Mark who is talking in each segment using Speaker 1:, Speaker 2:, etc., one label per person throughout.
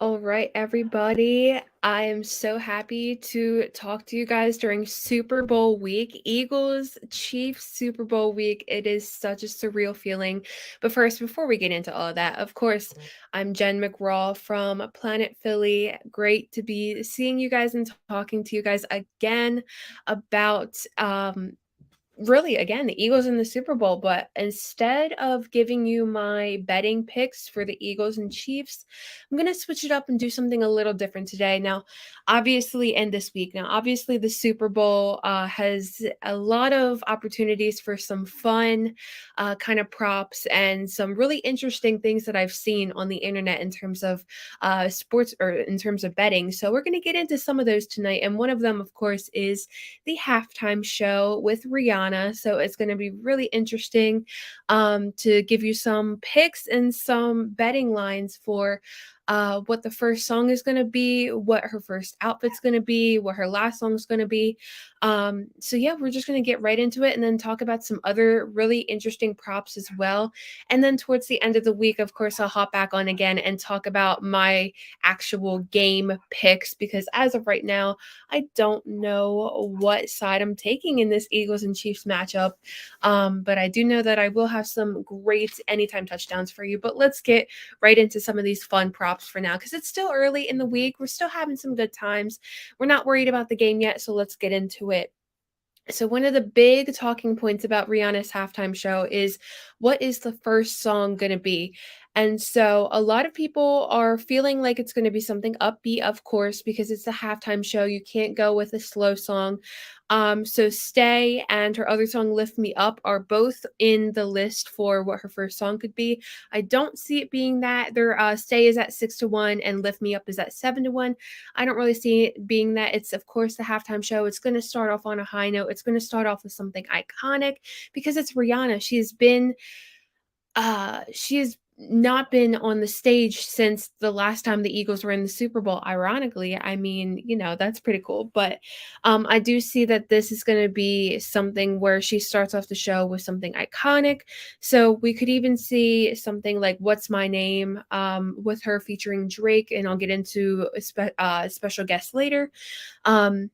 Speaker 1: All right, everybody. I am so happy to talk to you guys during Super Bowl week, Eagles Chiefs Super Bowl week. It is such a surreal feeling. But first, before we get into all of that, of course, I'm Jen McGraw from Planet Philly. Great to be seeing you guys and talking to you guys again about really again the Eagles in the Super Bowl, but instead of giving you my betting picks for the Eagles and Chiefs, I'm going to switch it up and do something a little different today. Now, obviously, and this week. Now, obviously, the Super Bowl has a lot of opportunities for some fun kind of props and some really interesting things that I've seen on the internet in terms of sports or in terms of betting. So, we're going to get into some of those tonight. And one of them, of course, is the halftime show with Rihanna. So it's going to be really interesting to give you some picks and some betting lines for what the first song is going to be, what her first outfit's going to be, what her last song is going to be. So yeah, we're just going to get right into it and then talk about some other really interesting props as well. And then towards the end of the week, of course, I'll hop back on again and talk about my actual game picks because as of right now, I don't know what side I'm taking in this Eagles and Chiefs matchup. But I do know that I will have some great anytime touchdowns for you. But let's get right into some of these fun props for now because it's still early in the week. We're still having some good times. We're not worried about the game yet. So let's get into it. So, one of the big talking points about Rihanna's halftime show is what is the first song going to be? And so, a lot of people are feeling like it's going to be something upbeat, of course, because it's a halftime show. You can't go with a slow song. So, Stay and her other song, Lift Me Up, are both in the list for what her first song could be. I don't see it being that. Their Stay is at 6-1 and Lift Me Up is at 7-1. I don't really see it being that. It's, of course, the halftime show. It's going to start off on a high note. It's going to start off with something iconic because it's Rihanna. She's not been on the stage since the last time the Eagles were in the Super Bowl, ironically. I mean, that's pretty cool, but, I do see that this is gonna be something where she starts off the show with something iconic, so we could even see something like "What's My Name," with her featuring Drake, and I'll get into a special guest later, um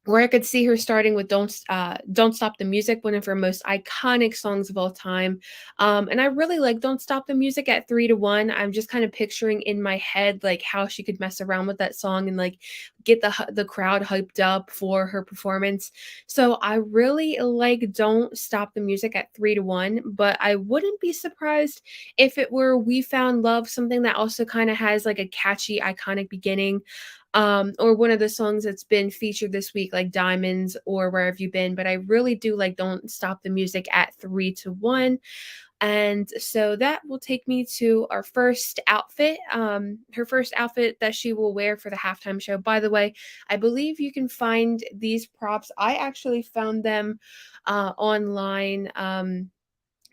Speaker 1: where I could see her starting with "Don't Stop the Music," one of her most iconic songs of all time, and I really like "Don't Stop the Music" at 3-1. I'm just kind of picturing in my head, like, how she could mess around with that song and, like, get the crowd hyped up for her performance. So I really like "Don't Stop the Music" at 3-1, but I wouldn't be surprised if it were "We Found Love," something that also kinda has, like, a catchy, iconic beginning, or one of the songs that's been featured this week, like Diamonds or Where Have You Been? But I really do like Don't Stop the Music at 3-1. And so that will take me to our first outfit, her first outfit that she will wear for the halftime show. By the way, I believe you can find these props. I actually found them online.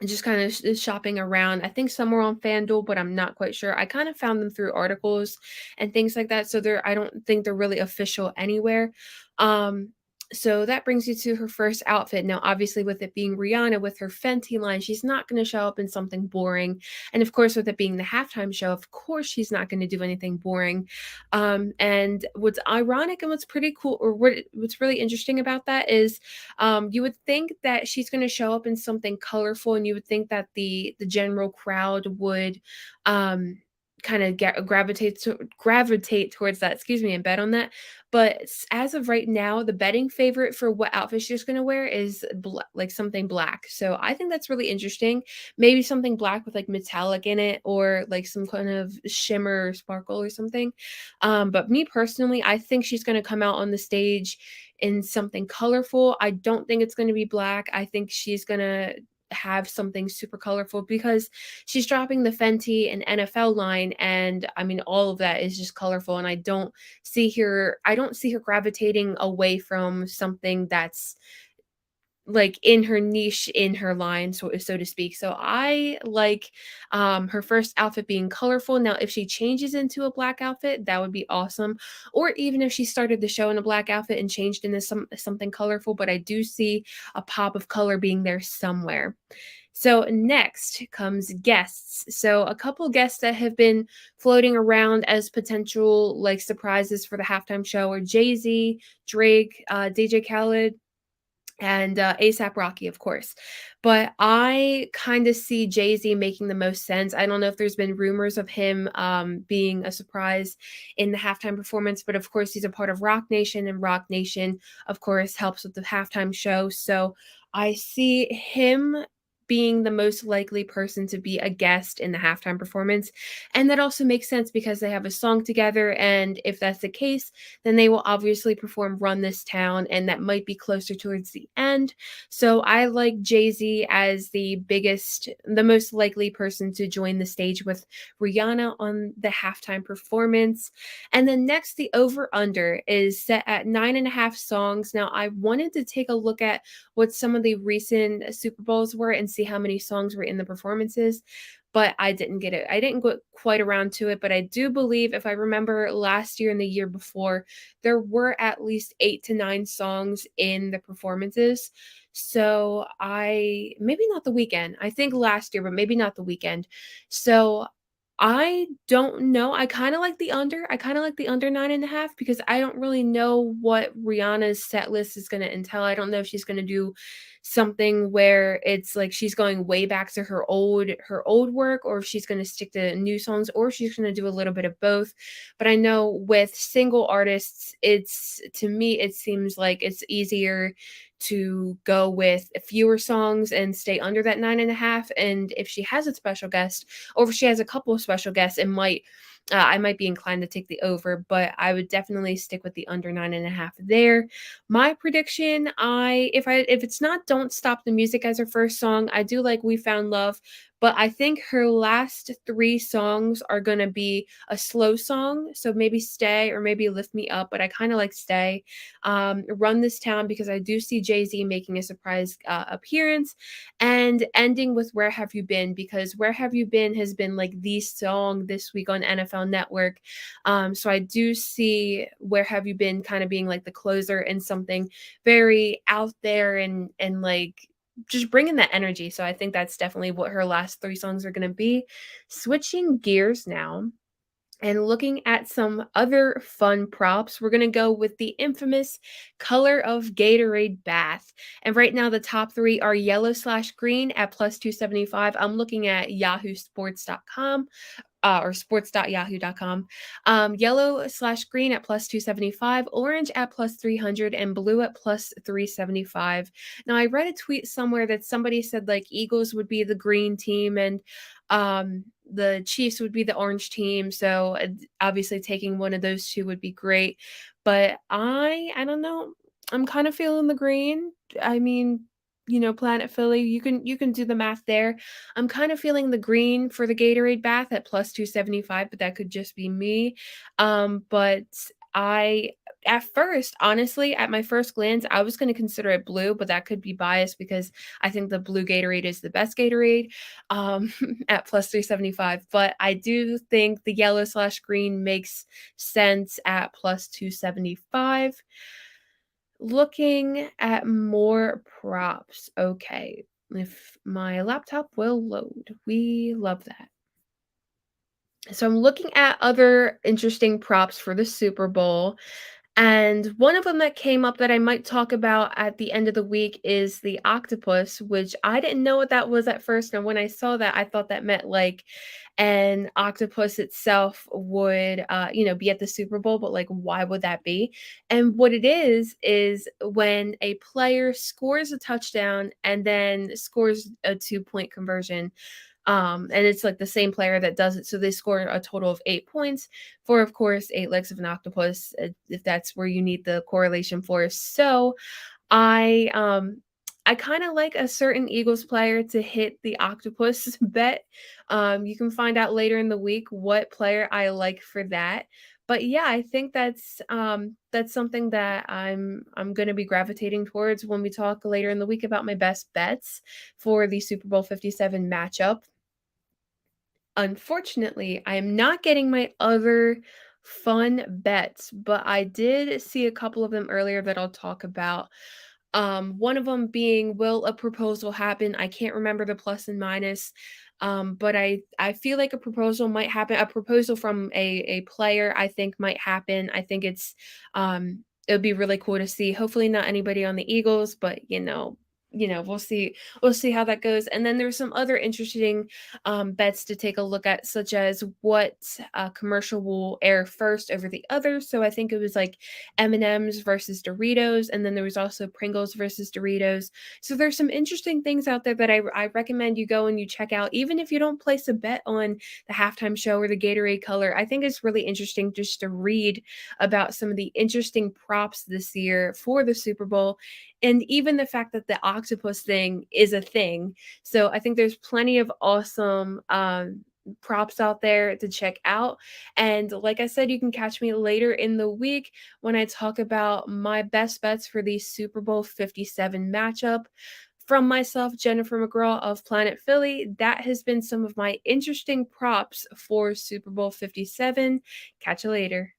Speaker 1: Just kind of shopping around. I think somewhere on FanDuel, but I'm not quite sure. I kind of found them through articles and things like that. So I don't think they're really official anywhere. Um, so that brings you to her first outfit. Now, obviously, with it being Rihanna with her Fenty line, she's not going to show up in something boring. And of course, with it being the halftime show, of course, she's not going to do anything boring. And what's ironic and what's pretty cool, or what's really interesting about that is you would think that she's going to show up in something colorful, and you would think that the general crowd would um, kind of gravitate towards that. Excuse me, and bet on that. But as of right now, the betting favorite for what outfit she's going to wear is like something black. So I think that's really interesting. Maybe something black with like metallic in it, or like some kind of shimmer or sparkle or something. But me personally, I think she's going to come out on the stage in something colorful. I don't think it's going to be black. I think she's going to have something super colorful because she's dropping the Fenty and NFL line, and I mean all of that is just colorful, and I don't see her gravitating away from something that's like in her niche in her line, so to speak. So I like her first outfit being colorful. Now if she changes into a black outfit, that would be awesome. Or even if she started the show in a black outfit and changed into something colorful, but I do see a pop of color being there somewhere. So next comes guests. So a couple guests that have been floating around as potential like surprises for the halftime show are Jay-Z, Drake, DJ Khaled, and ASAP Rocky, of course. But I kind of see Jay Z making the most sense. I don't know if there's been rumors of him being a surprise in the halftime performance, but of course, he's a part of Rock Nation, and Rock Nation, of course, helps with the halftime show. So I see him being the most likely person to be a guest in the halftime performance. And that also makes sense because they have a song together. And if that's the case, then they will obviously perform Run This Town, and that might be closer towards the end. So I like Jay-Z as the most likely person to join the stage with Rihanna on the halftime performance. And then next, the over-under is set at 9.5 songs. Now, I wanted to take a look at what some of the recent Super Bowls were and see how many songs were in the performances, but I didn't get it. I didn't get quite around to it, but I do believe, if I remember last year and the year before, there were at least 8 to 9 songs in the performances. So maybe not the weekend. I think last year, but maybe not the weekend. So I don't know. I kind of like the under. I kind of like the under 9.5 because I don't really know what Rihanna's set list is going to entail. I don't know if she's going to do something where it's like she's going way back to her old work, or if she's going to stick to new songs, or if she's going to do a little bit of both. But I know with single artists, to me it seems like it's easier to go with fewer songs and stay under that 9.5. And if she has a special guest, or if she has a couple of special guests, I might be inclined to take the over, but I would definitely stick with the under 9.5 there. My prediction, if it's not "Don't Stop the Music" as her first song, I do like "We Found Love," but I think her last 3 songs are gonna be a slow song, so maybe "Stay" or maybe "Lift Me Up," but I kind of like "Stay." "Run This Town" because I do see Jay Z making a surprise appearance, and ending with "Where Have You Been" because "Where Have You Been" has been like the song this week on NFL Network. So I do see "Where Have You Been" kind of being like the closer and something very out there and like just bringing that energy. So I think that's definitely what her last 3 songs are going to be. Switching gears now and looking at some other fun props, we're going to go with the infamous color of Gatorade bath. And right now, the top 3 are yellow/green at plus 275. I'm looking at yahoosports.com or sports.yahoo.com. Yellow/green at plus 275, orange at plus 300, and blue at plus 375. Now, I read a tweet somewhere that somebody said like Eagles would be the green team and the Chiefs would be the orange team. So obviously taking one of those two would be great. But I don't know. I'm kind of feeling the green. I mean, Planet Philly, you can do the math there. I'm kind of feeling the green for the Gatorade bath at plus 275, but that could just be me. But I at first, honestly, at my first glance, I was going to consider it blue, but that could be biased because I think the blue Gatorade is the best Gatorade at plus 375. But I do think the yellow/green makes sense at plus 275. Looking at more props. Okay. If my laptop will load, we love that. So I'm looking at other interesting props for the Super Bowl. And one of them that came up that I might talk about at the end of the week is the octopus, which I didn't know what that was at first. And when I saw that, I thought that meant like an octopus itself would, be at the Super Bowl, but like, why would that be? And what it is when a player scores a touchdown and then scores a 2-point conversion, and it's like the same player that does it. So they score a total of 8 points for, of course, 8 legs of an octopus, if that's where you need the correlation for. So I kind of like a certain Eagles player to hit the octopus bet. You can find out later in the week what player I like for that. But yeah, I think that's something that I'm gonna be gravitating towards when we talk later in the week about my best bets for the Super Bowl 57 matchup. Unfortunately, I am not getting my other fun bets, but I did see a couple of them earlier that I'll talk about. One of them being, will a proposal happen? I can't remember the plus and minus, but I feel like a proposal might happen. A proposal from a player I think might happen. I think it would be really cool to see. Hopefully not anybody on the Eagles, but we'll see how that goes. And then there's some other interesting bets to take a look at, such as what commercial will air first over the other. So I think it was like M&M's versus Doritos, and then there was also Pringles versus Doritos. So there's some interesting things out there that I recommend you go and you check out, even if you don't place a bet on the halftime show or the Gatorade color. I think it's really interesting just to read about some of the interesting props this year for the Super Bowl, and even the fact that the octopus thing is a thing. So I think there's plenty of awesome props out there to check out. And like I said, you can catch me later in the week when I talk about my best bets for the Super Bowl 57 matchup. From myself, Jennifer McGraw of Planet Philly, that has been some of my interesting props for Super Bowl 57. Catch you later.